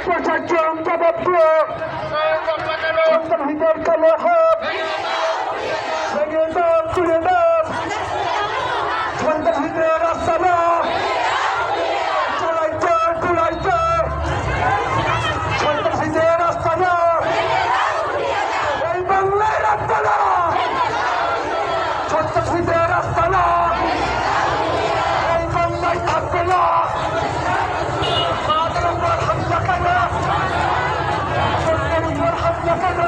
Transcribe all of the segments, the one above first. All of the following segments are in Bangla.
প্রশাসন জবাব ভিতর কালো হাত ভেঙে দাও তুলে দাও ভিতরে রাস্তা না চলাইতে চলাইতে ভিতরে রাস্তা না এই বাংলায় রাস্তা না ভিতরে রাস্তা না এই বাংলায় থাকবে না হামলা কেন হামলা কেন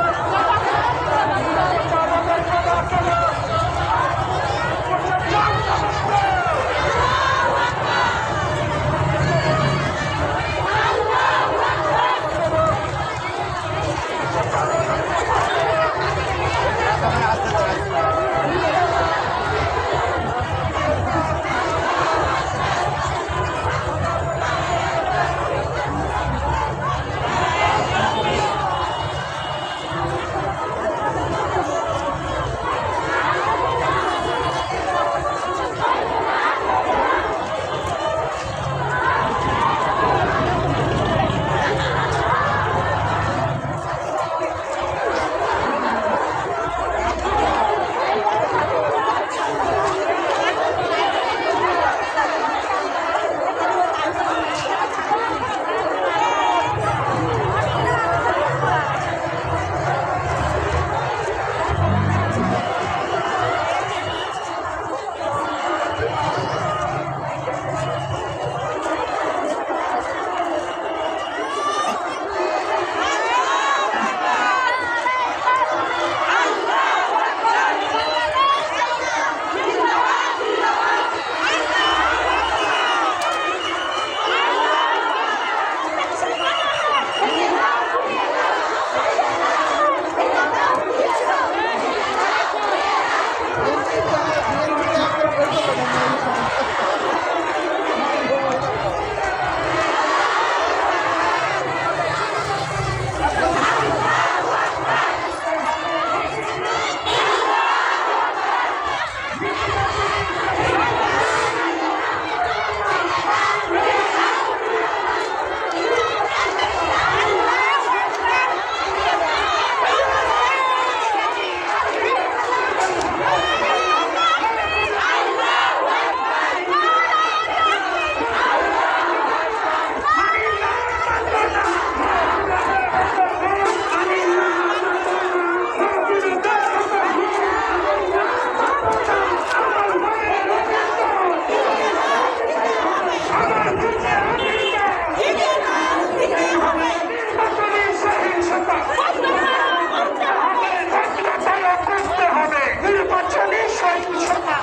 নির্বাচনী সহিংসতা